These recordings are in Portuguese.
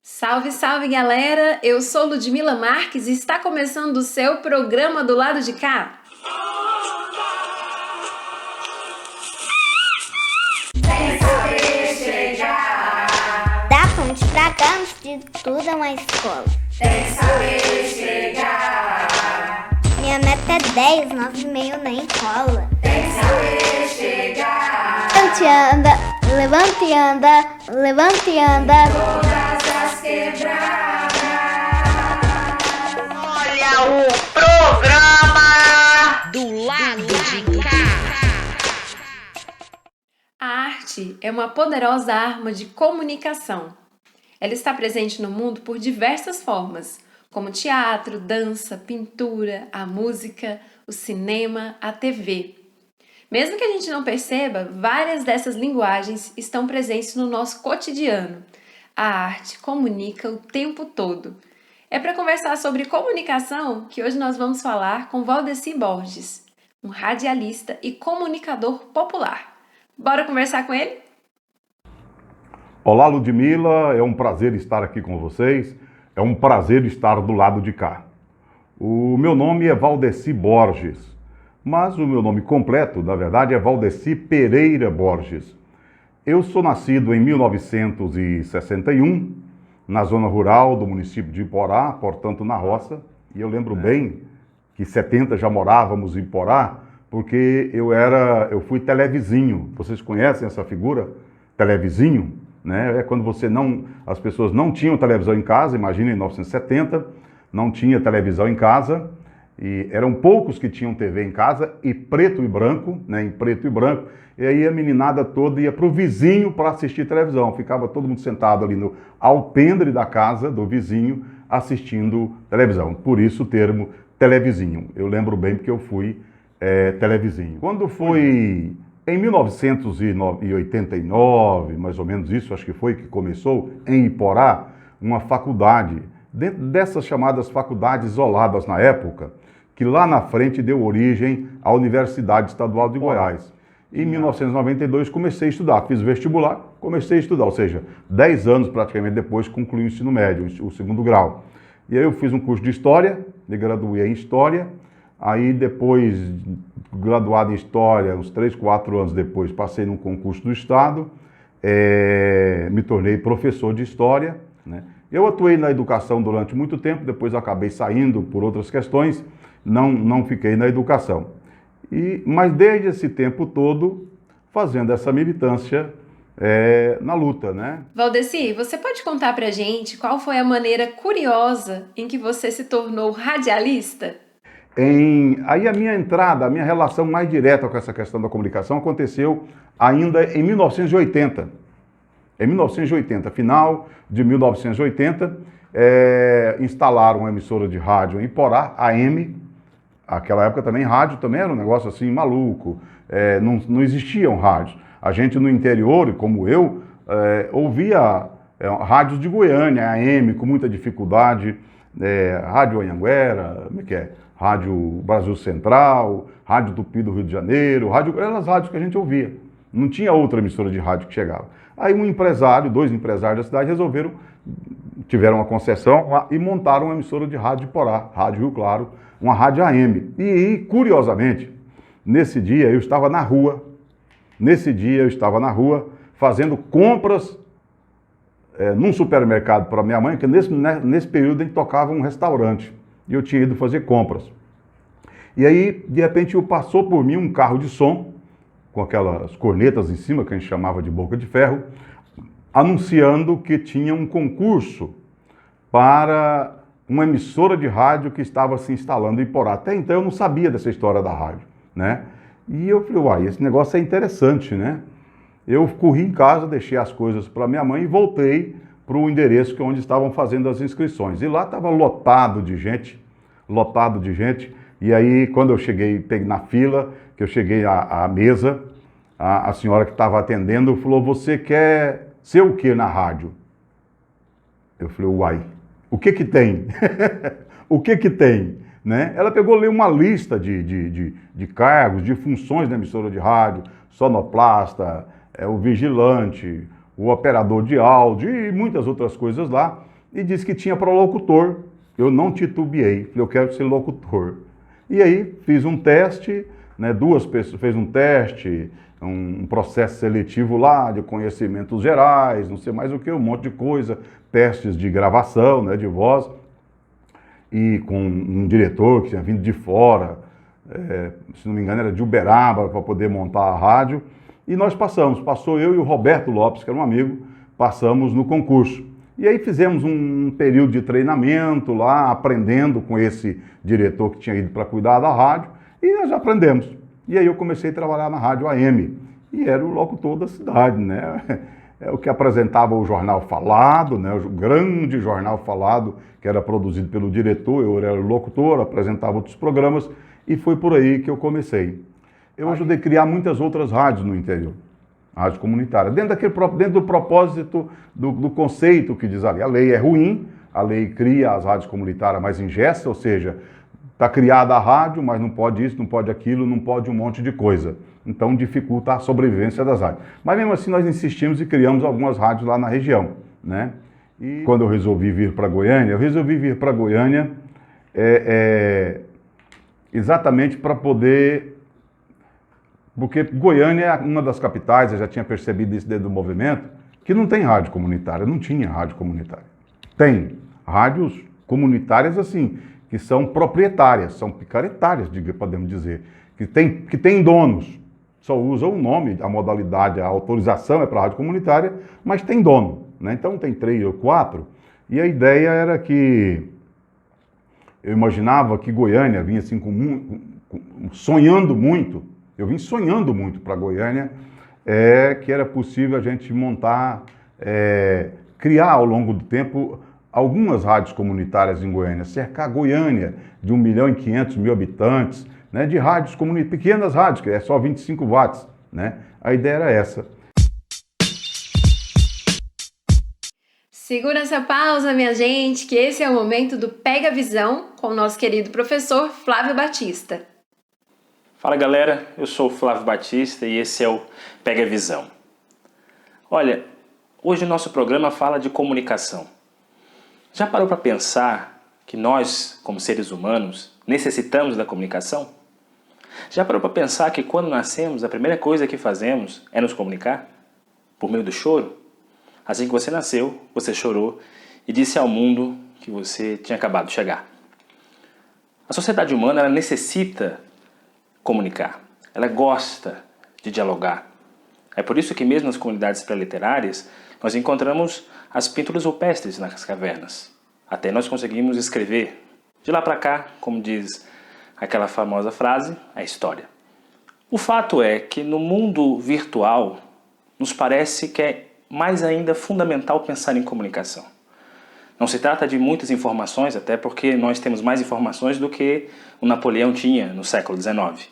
Salve, salve galera! Eu sou Ludmila Marques e está começando o seu programa do lado de cá. Sem saber chegar. Da ponte pra cá, antes de tudo é uma escola. Sem saber chegar. Minha meta é 10, 9,5 nem cola. Sem saber chegar. Levante e anda, levante e anda, levante e anda. Todas as quebradas. Olha o programa do lado de cá. A arte é uma poderosa arma de comunicação. Ela está presente no mundo por diversas formas, como teatro, dança, pintura, a música, o cinema, a TV. Mesmo que a gente não perceba, várias dessas linguagens estão presentes no nosso cotidiano. A arte comunica o tempo todo. É para conversar sobre comunicação que hoje nós vamos falar com Valdeci Borges, um radialista e comunicador popular. Bora conversar com ele? Olá, Ludmila, é um prazer estar aqui com vocês, é um prazer estar do lado de cá. O meu nome é Valdeci Borges, mas o meu nome completo, na verdade, é Valdeci Pereira Borges. Eu sou nascido em 1961, na zona rural do município de Iporá, portanto na roça, e eu lembro bem que em 70 já morávamos em Iporá, porque eu fui televizinho. Vocês conhecem essa figura? Televizinho? Né? É quando as pessoas não tinham televisão em casa, imagina em 1970, não tinha televisão em casa, e eram poucos que tinham TV em casa, e preto e branco, né? Em preto e branco, e aí a meninada toda ia para o vizinho para assistir televisão, ficava todo mundo sentado ali no alpendre da casa do vizinho, assistindo televisão, por isso o termo televizinho. Eu lembro bem porque eu fui televizinho. Quando foi em 1989, mais ou menos isso, acho que foi que começou, em Iporá, uma faculdade, dentro dessas chamadas faculdades isoladas na época, que lá na frente deu origem à Universidade Estadual de Goiás. Em 1992 comecei a estudar, fiz vestibular, comecei a estudar, ou seja, 10 anos praticamente depois concluí o ensino médio, o segundo grau. E aí eu fiz um curso de História, me graduei em História, aí depois, graduado em História, uns 3, 4 anos depois, passei num concurso do Estado, me tornei professor de História, né? Eu atuei na educação durante muito tempo, depois acabei saindo por outras questões, não fiquei na educação. Mas desde esse tempo todo, fazendo essa militância na luta, né? Valdeci, você pode contar pra gente qual foi a maneira curiosa em que você se tornou radialista? Aí a minha entrada, a minha relação mais direta com essa questão da comunicação aconteceu ainda em 1980. Em 1980, final de 1980, instalaram uma emissora de rádio em Iporá, AM. Aquela época também rádio também era um negócio assim maluco, não existiam rádios. A gente no interior, como eu, ouvia rádios de Goiânia, AM, com muita dificuldade, Rádio Anhanguera, como é que é? Rádio Brasil Central, Rádio Tupi do Rio de Janeiro, eram as rádios que a gente ouvia. Não tinha outra emissora de rádio que chegava. Aí dois empresários da cidade tiveram uma concessão e montaram uma emissora de rádio de Iporá, Rádio Rio Claro, uma rádio AM. E, curiosamente, nesse dia eu estava na rua, fazendo compras num supermercado para minha mãe, que nesse período a gente tocava um restaurante. E eu tinha ido fazer compras. E aí, de repente, passou por mim um carro de som, com aquelas cornetas em cima, que a gente chamava de boca de ferro, anunciando que tinha um concurso para uma emissora de rádio que estava se instalando em Iporá. Até então eu não sabia dessa história da rádio, né? E eu falei, uai, esse negócio é interessante, né? Eu corri em casa, deixei as coisas para minha mãe e voltei para o endereço onde estavam fazendo as inscrições. E lá estava lotado de gente, e aí quando eu peguei na fila, que eu cheguei à mesa, a senhora que estava atendendo falou, você quer ser o que na rádio? Eu falei, uai, o que que tem? O que que tem? Né? Ela pegou ali uma lista de cargos, de funções da emissora de rádio, sonoplasta, o vigilante, o operador de áudio e muitas outras coisas lá, e disse que tinha para locutor. Eu não titubeei, falei, eu quero ser locutor. E aí fiz um teste, né, 2 pessoas, fez um teste, um processo seletivo lá de conhecimentos gerais, não sei mais o que, um monte de coisa, testes de gravação, né, de voz, e com um diretor que tinha vindo de fora, se não me engano era de Uberaba, para poder montar a rádio, e nós passou eu e o Roberto Lopes, que era um amigo, passamos no concurso. E aí fizemos um período de treinamento lá, aprendendo com esse diretor que tinha ido para cuidar da rádio, e nós aprendemos. E aí eu comecei a trabalhar na rádio AM, e era o locutor da cidade, né? É o que apresentava o Jornal Falado, né? O grande Jornal Falado, que era produzido pelo diretor, eu era o locutor, apresentava outros programas, e foi por aí que eu comecei. Eu ajudei a criar muitas outras rádios no interior, rádio comunitária, dentro do propósito, do conceito que diz ali. A lei é ruim, a lei cria as rádios comunitárias, mas engessa, ou seja, está criada a rádio, mas não pode isso, não pode aquilo, não pode um monte de coisa. Então dificulta a sobrevivência das rádios. Mas mesmo assim nós insistimos e criamos algumas rádios lá na região, né? E quando eu resolvi vir para Goiânia, exatamente para poder... Porque Goiânia é uma das capitais, eu já tinha percebido isso dentro do movimento, que não tem rádio comunitária, não tinha rádio comunitária. Tem rádios comunitárias assim, que são proprietárias, são picaretárias, podemos dizer, que tem donos, só usam o nome, a modalidade, a autorização é para rádio comunitária, mas tem dono, né? Então tem 3 ou 4, e a ideia era que, eu imaginava que Goiânia vinha assim, sonhando muito, eu vim sonhando muito para Goiânia, que era possível a gente montar, criar ao longo do tempo algumas rádios comunitárias em Goiânia, cercar Goiânia de 1.500.000 habitantes, né, de rádios comunitárias, pequenas rádios, que é só 25 watts, né? A ideia era essa. Segura essa pausa, minha gente, que esse é o momento do Pega a Visão com o nosso querido professor Flávio Batista. Fala galera, eu sou o Flávio Batista e esse é o Pega a Visão. Olha, hoje o nosso programa fala de comunicação. Já parou para pensar que nós, como seres humanos, necessitamos da comunicação? Já parou para pensar que quando nascemos, a primeira coisa que fazemos é nos comunicar? Por meio do choro? Assim que você nasceu, você chorou e disse ao mundo que você tinha acabado de chegar. A sociedade humana ela necessita comunicar, ela gosta de dialogar. É por isso que mesmo nas comunidades pré-literárias nós encontramos as pinturas rupestres nas cavernas. Até nós conseguimos escrever. De lá para cá, como diz aquela famosa frase, a história. O fato é que no mundo virtual nos parece que é mais ainda fundamental pensar em comunicação. Não se trata de muitas informações, até porque nós temos mais informações do que o Napoleão tinha no século XIX.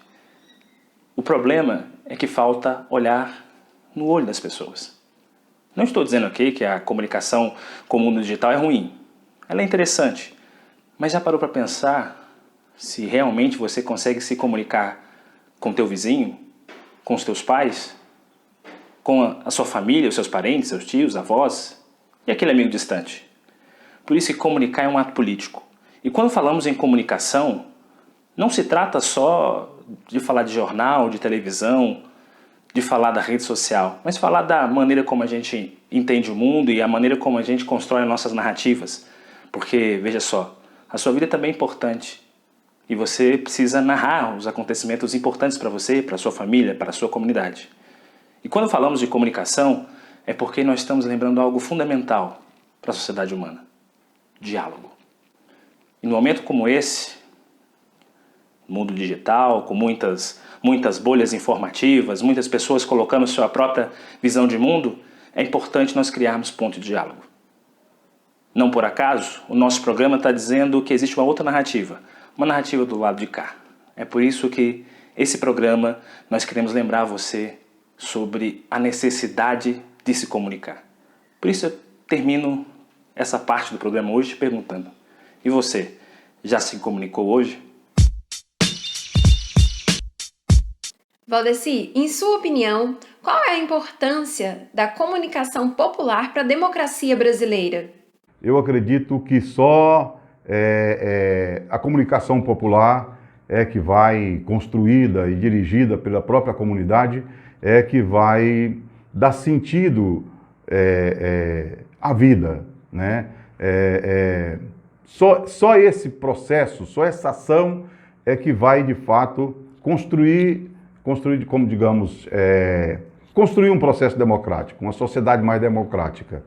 O problema é que falta olhar no olho das pessoas. Não estou dizendo aqui que a comunicação com o mundo digital é ruim. Ela é interessante. Mas já parou para pensar se realmente você consegue se comunicar com teu vizinho, com os teus pais, com a sua família, os seus parentes, seus tios, avós e aquele amigo distante? Por isso que comunicar é um ato político. E quando falamos em comunicação, não se trata só de falar de jornal, de televisão, de falar da rede social, mas falar da maneira como a gente entende o mundo e a maneira como a gente constrói nossas narrativas. Porque, veja só, a sua vida também é importante e você precisa narrar os acontecimentos importantes para você, para a sua família, para a sua comunidade. E quando falamos de comunicação, é porque nós estamos lembrando algo fundamental para a sociedade humana: diálogo. E num momento como esse, mundo digital, com muitas bolhas informativas, muitas pessoas colocando sua própria visão de mundo, é importante nós criarmos ponto de diálogo. Não por acaso, o nosso programa está dizendo que existe uma outra narrativa, uma narrativa do lado de cá. É por isso que esse programa nós queremos lembrar você sobre a necessidade de se comunicar. Por isso eu termino essa parte do programa hoje te perguntando: e você, já se comunicou hoje? Valdeci, em sua opinião, qual é a importância da comunicação popular para a democracia brasileira? Eu acredito que só a comunicação popular é que vai, construída e dirigida pela própria comunidade, é que vai dar sentido à vida, né? Só esse processo, só essa ação é que vai, de fato, construir como digamos, construir um processo democrático, uma sociedade mais democrática.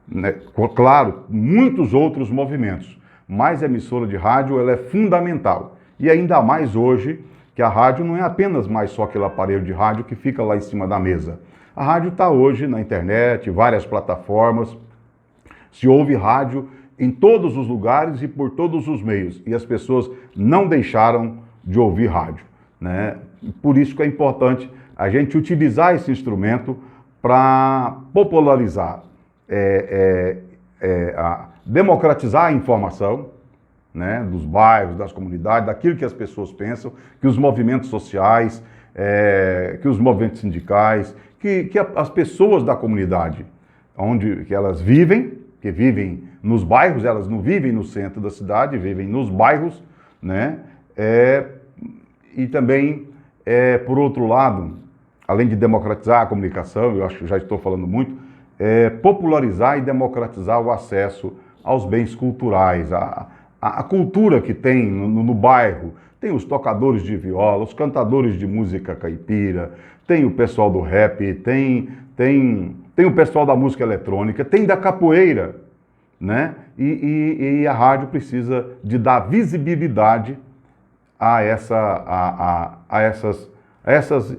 Né? Claro, muitos outros movimentos, mas a emissora de rádio ela é fundamental. E ainda mais hoje, que a rádio não é apenas mais só aquele aparelho de rádio que fica lá em cima da mesa. A rádio está hoje na internet, várias plataformas, se ouve rádio em todos os lugares e por todos os meios. E as pessoas não deixaram de ouvir rádio. Né? Por isso que é importante a gente utilizar esse instrumento para popularizar, democratizar a informação, né, dos bairros, das comunidades, daquilo que as pessoas pensam, que os movimentos sociais, que os movimentos sindicais, que as pessoas da comunidade, onde que elas vivem, que vivem nos bairros, elas não vivem no centro da cidade, vivem nos bairros, né? E também, por outro lado, além de democratizar a comunicação, eu acho que já estou falando muito, popularizar e democratizar o acesso aos bens culturais, a cultura que tem no bairro. Tem os tocadores de viola, os cantadores de música caipira, tem o pessoal do rap, tem o pessoal da música eletrônica, tem da capoeira, né? E a rádio precisa de dar visibilidade a essas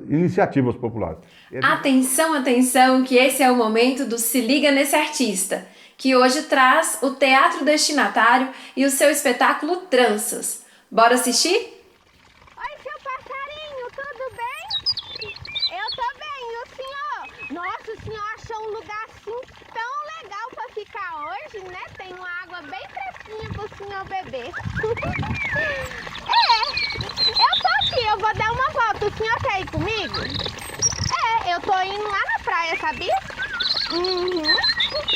iniciativas populares. Atenção, atenção, que esse é o momento do Se Liga Nesse Artista, que hoje traz o Teatro Destinatário e o seu espetáculo Tranças. Bora assistir? Oi, seu passarinho, tudo bem? Eu tô bem, e o senhor? Nossa, o senhor achou um lugar assim tão legal pra ficar hoje, né? Tem uma água bem fresquinha pro senhor beber. Eu tô aqui, eu vou dar uma volta. O senhor quer ir comigo? Eu tô indo lá na praia, sabia?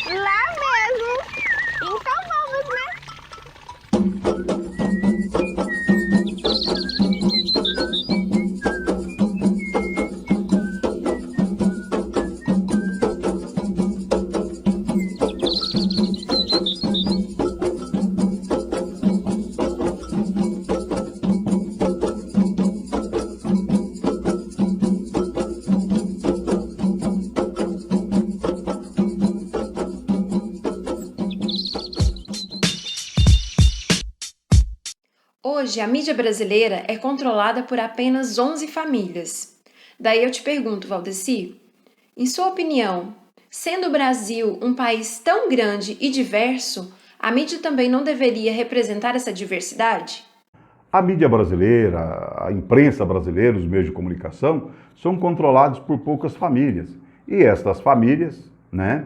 Lá mesmo. Então vamos, né? Hoje, a mídia brasileira é controlada por apenas 11 famílias. Daí eu te pergunto, Valdeci, em sua opinião, sendo o Brasil um país tão grande e diverso, a mídia também não deveria representar essa diversidade? A mídia brasileira, a imprensa brasileira, os meios de comunicação, são controlados por poucas famílias. E estas famílias, né,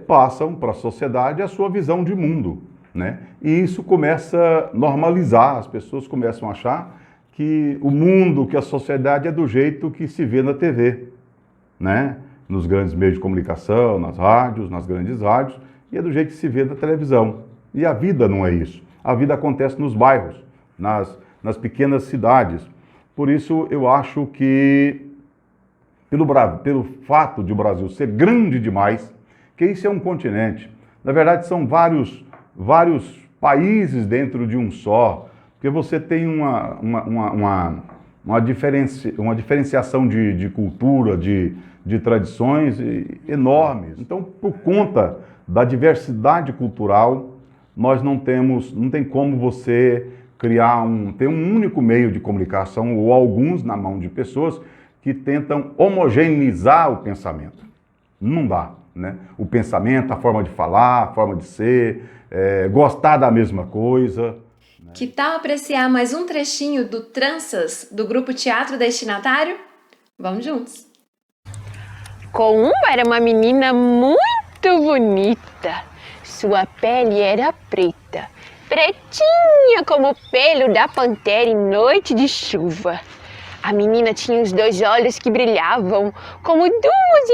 passam para a sociedade a sua visão de mundo. Né? E isso começa a normalizar, as pessoas começam a achar que o mundo, que a sociedade é do jeito que se vê na TV, né? Nos grandes meios de comunicação, nas rádios, nas grandes rádios, e é do jeito que se vê na televisão. E a vida não é isso. A vida acontece nos bairros, nas pequenas cidades. Por isso eu acho que, pelo fato de o Brasil ser grande demais, que isso é um continente. Na verdade, são vários países dentro de um só, porque você tem uma diferenciação de cultura, de tradições enormes. Então, por conta da diversidade cultural, nós não tem como você ter um único meio de comunicação, ou alguns na mão de pessoas que tentam homogeneizar o pensamento. Não dá, né? O pensamento, a forma de falar, a forma de ser, gostar da mesma coisa. Que tal apreciar mais um trechinho do Tranças, do grupo Teatro Destinatário? Vamos juntos! Coumba era uma menina muito bonita. Sua pele era preta, pretinha como o pelo da pantera em noite de chuva. A menina tinha os 2 olhos que brilhavam como 2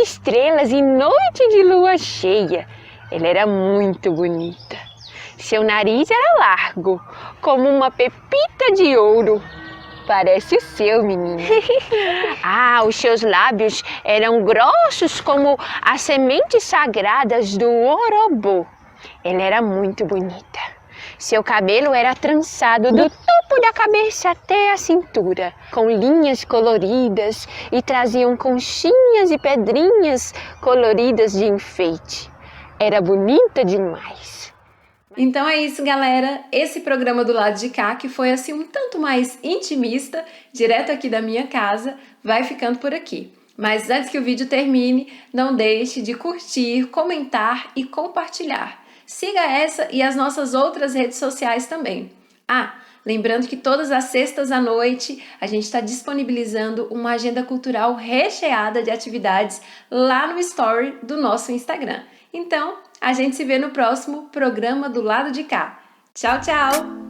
estrelas em noite de lua cheia. Ela era muito bonita. Seu nariz era largo, como uma pepita de ouro. Parece o seu, menina. Os seus lábios eram grossos como as sementes sagradas do orobô. Ela era muito bonita. Seu cabelo era trançado do topo da cabeça até a cintura, com linhas coloridas, e traziam conchinhas e pedrinhas coloridas de enfeite. Era bonita demais. Então é isso, galera. Esse programa do lado de cá, que foi assim um tanto mais intimista, direto aqui da minha casa, vai ficando por aqui. Mas antes que o vídeo termine, não deixe de curtir, comentar e compartilhar. Siga essa e as nossas outras redes sociais também. Lembrando que todas as sextas à noite a gente está disponibilizando uma agenda cultural recheada de atividades lá no story do nosso Instagram. Então, a gente se vê no próximo programa do lado de cá. Tchau, tchau!